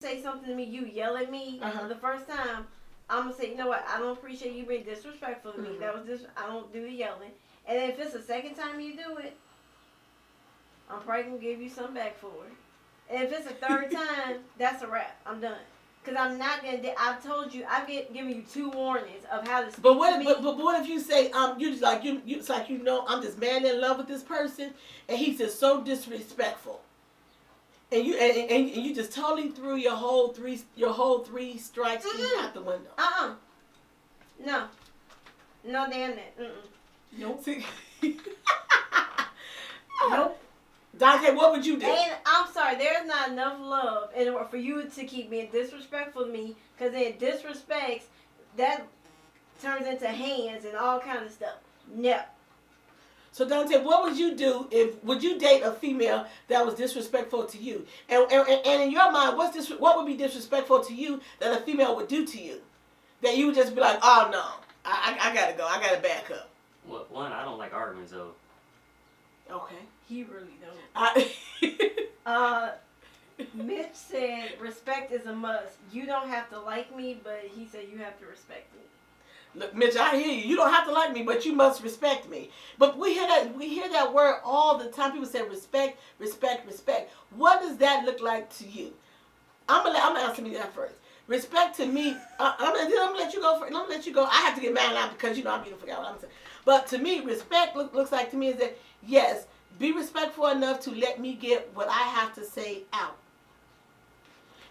say something to me, you yell at me the first time, I'm gonna say, you know what? I don't appreciate you being disrespectful to me. That was I don't do the yelling. And then if it's the second time you do it, I'm probably gonna give you something back for it. And if it's a third time, that's a wrap. I'm done. Cause I'm not gonna. I've told you. I've given you 2 warnings of how to speak But what? to me. But what if you say you just like you? It's like I'm just madly in love with this person, and he's just so disrespectful, and you just totally threw your whole three strikes out the window. No. No damn that. Nope. See? Nope. Dante, what would you do? And I'm sorry, there's not enough love in order for you to keep being disrespectful to me, because then disrespects, that turns into hands and all kind of stuff. No. So Dante, what would you do would you date a female that was disrespectful to you? And in your mind, what would be disrespectful to you that a female would do to you? That you would just be like, oh no, I gotta go, I gotta back up. Well, one, I don't like arguments though. Okay. He really don't. Mitch said respect is a must. You don't have to like me, but he said you have to respect me. Look, Mitch, I hear you. You don't have to like me, but you must respect me. But we hear that word all the time. People say respect, respect, respect. What does that look like to you? I'm gonna answer me that first. Respect to me. I'm gonna let you go. I'm gonna let you go. I have to get mad now because I'm beautiful. Forgot what I'm saying. But to me, respect looks like to me is that yes, be respectful enough to let me get what I have to say out.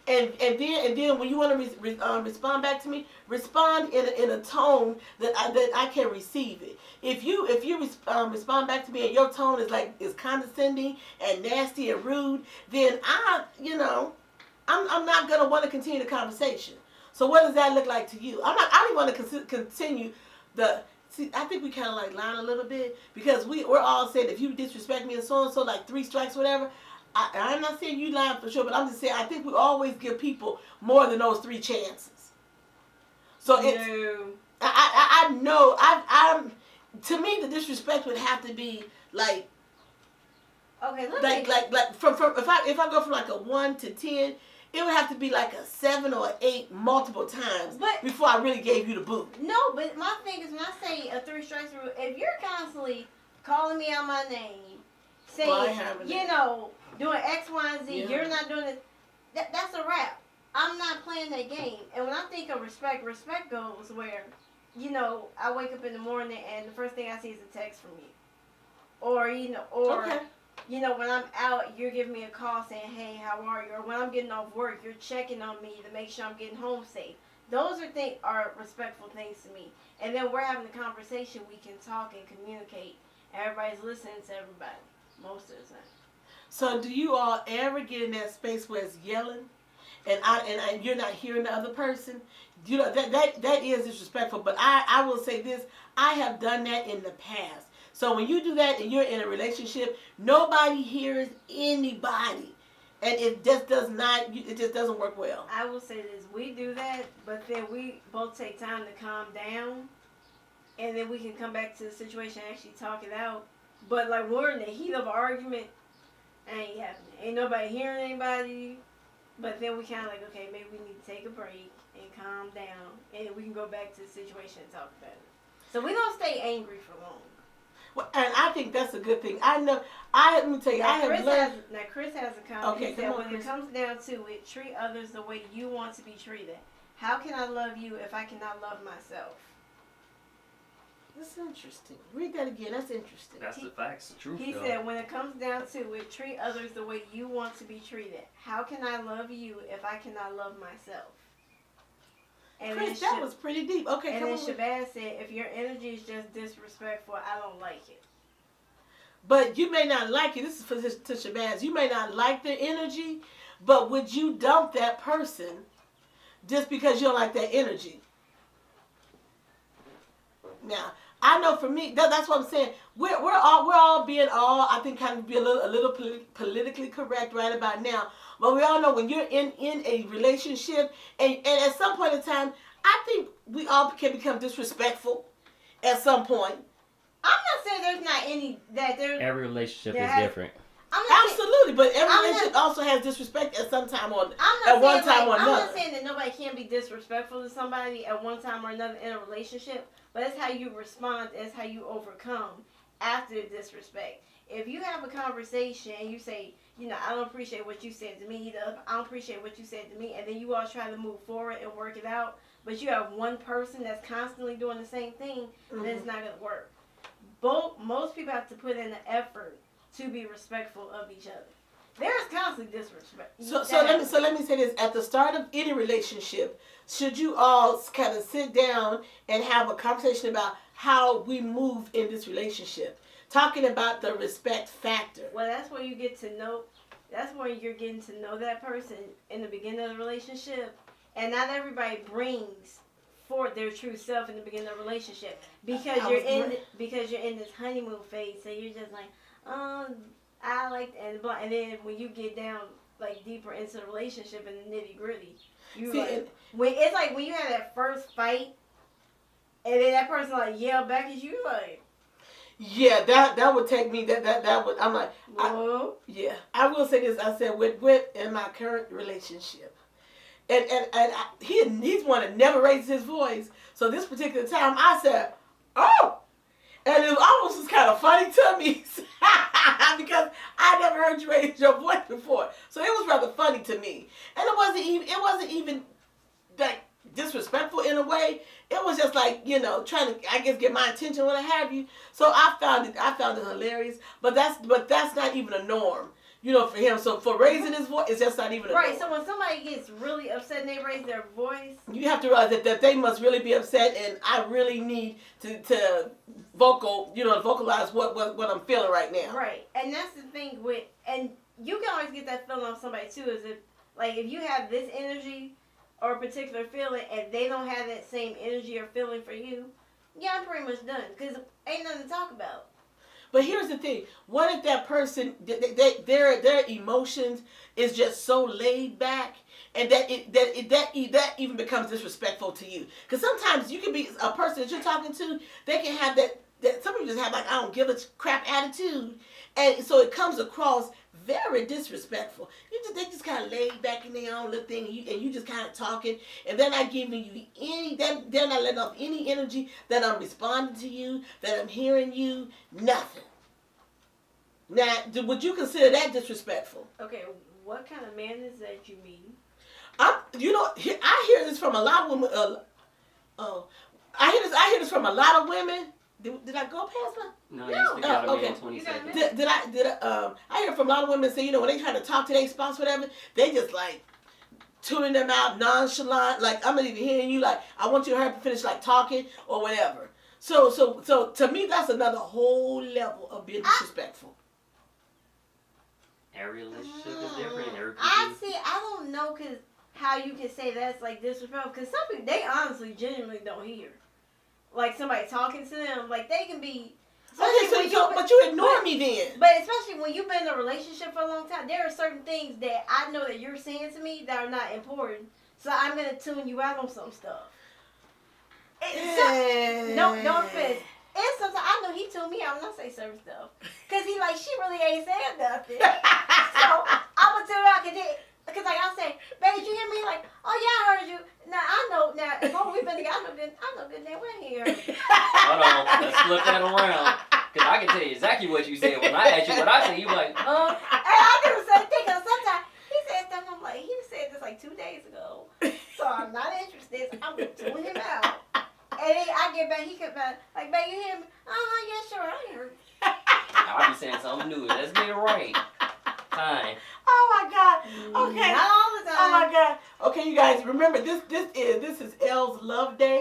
And then when you want to respond back to me, respond in a tone that I can receive it. If you respond back to me and your tone is condescending and nasty and rude, then I'm not gonna want to continue the conversation. So what does that look like to you? I don't want to continue the. See, I think we kind of lying a little bit because we're all saying if you disrespect me and so like 3 strikes, whatever. I'm not saying you lying for sure, but I'm just saying I think we always give people more than those 3 chances. So I know I'm to me the disrespect would have to be like from if I go from like a 1 to 10. It would have to be like a 7 or an 8 multiple times before I really gave you the boot. No, but my thing is when I say a 3 strikes rule, if you're constantly calling me out my name, saying, doing X, Y, and Z, you're not doing it, that's a wrap. I'm not playing that game. And when I think of respect goes where, I wake up in the morning and the first thing I see is a text from you. Or, Okay. When I'm out, you're giving me a call saying, hey, how are you? Or when I'm getting off work, you're checking on me to make sure I'm getting home safe. Those are respectful things to me. And then we're having a conversation, we can talk and communicate. Everybody's listening to everybody, most of the time. So do you all ever get in that space where it's yelling and you're not hearing the other person? That is disrespectful, but I will say this, I have done that in the past. So when you do that and you're in a relationship, nobody hears anybody. And it just doesn't work well. I will say this, we do that, but then we both take time to calm down. And then we can come back to the situation and actually talk it out. But like we're in the heat of an argument, ain't happening. Ain't nobody hearing anybody. But then we kind of okay, maybe we need to take a break and calm down. And we can go back to the situation and talk about it. So we don't stay angry for long. Well, and I think that's a good thing. Let me tell you, Chris has a comment. Okay, he said, when it comes down to it, treat others the way you want to be treated. How can I love you if I cannot love myself? That's interesting. Read that again. That's interesting. That's the facts, the truth. He said, when it comes down to it, treat others the way you want to be treated. How can I love you if I cannot love myself? And Chris, that was pretty deep. Okay, and come on. then Shabazz said, if your energy is just disrespectful, I don't like it. But you may not like it. This is to Shabazz. You may not like their energy, but would you dump that person just because you don't like their energy? Now, I know for me, that's what I'm saying. We're all being I think kind of be a little politically correct right about now. But we all know when you're in a relationship, and at some point in time, I think we all can become disrespectful at some point. I'm not saying there's not any that there. Every relationship is different. Absolutely, but every I'm relationship also has disrespect at some time or I'm at one not saying time or I'm another. not saying that nobody can't be disrespectful to somebody at one time or another in a relationship, but it's how you respond, it's how you overcome after the disrespect. If you have a conversation and you say, I don't appreciate what you said to me, I don't appreciate what you said to me, and then you all try to move forward and work it out, but you have one person that's constantly doing the same thing, then it's not going to work. Most people have to put in the effort to be respectful of each other. There is constantly disrespect. So let me say this: at the start of any relationship, should you all kind of sit down and have a conversation about how we move in this relationship, talking about the respect factor? Well, that's where you get to know. That's where you're getting to know that person in the beginning of the relationship, and not everybody brings forth their true self in the beginning of the relationship because you're in this honeymoon phase. So you're just like, I like and blah, and then when you get down like deeper into the relationship and the nitty gritty, when you have that first fight, and then that person like yell back at you like. Yeah, that would take me. That would. I'm like, yeah. I will say this. I said with in my current relationship, and he's one that never raises his voice. So this particular time, I said, oh, and it almost was kind of funny to me because I never heard you raise your voice before. So it was rather funny to me, and it wasn't even like disrespectful in a way. It was just like, trying to, I guess, get my attention, what have you. So I found it hilarious. But that's not even a norm, for him. So for raising his voice, it's just not even a norm. Right. So when somebody gets really upset and they raise their voice, you have to realize that they must really be upset, and I really need to vocalize what I'm feeling right now. Right. And that's the thing and you can always get that feeling on somebody too, is if you have this energy or a particular feeling, and they don't have that same energy or feeling for you, yeah, I'm pretty much done, because ain't nothing to talk about. But here's the thing: what if that person, their emotions is just so laid back, and that even becomes disrespectful to you? Because sometimes you can be a person that you're talking to, they can have that some people just have like, I don't give a crap attitude, and so it comes across very disrespectful. They just kind of laid back in their own little thing, and you just kind of talking, and they're not giving you they're not letting off any energy that I'm responding to you, that I'm hearing you, nothing. Now, would you consider that disrespectful? Okay, what kind of man is that you mean? I hear this from a lot of women. I hear this from a lot of women. Did I go past my? No, you speak out of me in 20 seconds. I hear from a lot of women say, when they try to talk to their spouse, whatever, they just like tuning them out, nonchalant. Like, I'm not even hearing you. Like, I want you to hurry up and finish like talking or whatever. So to me, that's another whole level of being disrespectful. Every relationship is different. I don't know how you can say that's like disrespectful, because some people, they honestly genuinely don't hear. Like somebody talking to them, like they can be. Okay, but you ignore me then. But especially when you've been in a relationship for a long time, there are certain things that I know that you're saying to me that are not important. So I'm gonna tune you out on some stuff. No offense. And sometimes I know he tuned me out when I say certain stuff, cause he like, she really ain't saying nothing. So I'm gonna tune out because like I say, baby, did you hear me? Like, oh yeah, I heard you. Now I know. Now as long as we've been together, I know good damn well here. Hold on, let's flip that around. Cause I can tell you exactly what you said. When I asked you what I said, you like, And I do the same thing. Cause sometimes he said stuff, I'm like, he said this like 2 days ago, so I'm not interested. I'm gonna tune him out. And then I get back, he comes back, like, babe, you hear me? Yeah, sure, I heard. I'll be saying something new. Let's get it right. Time. Oh my God. Okay. Not all the time. Oh my God. Okay, you guys, remember this is Elle's Love Day.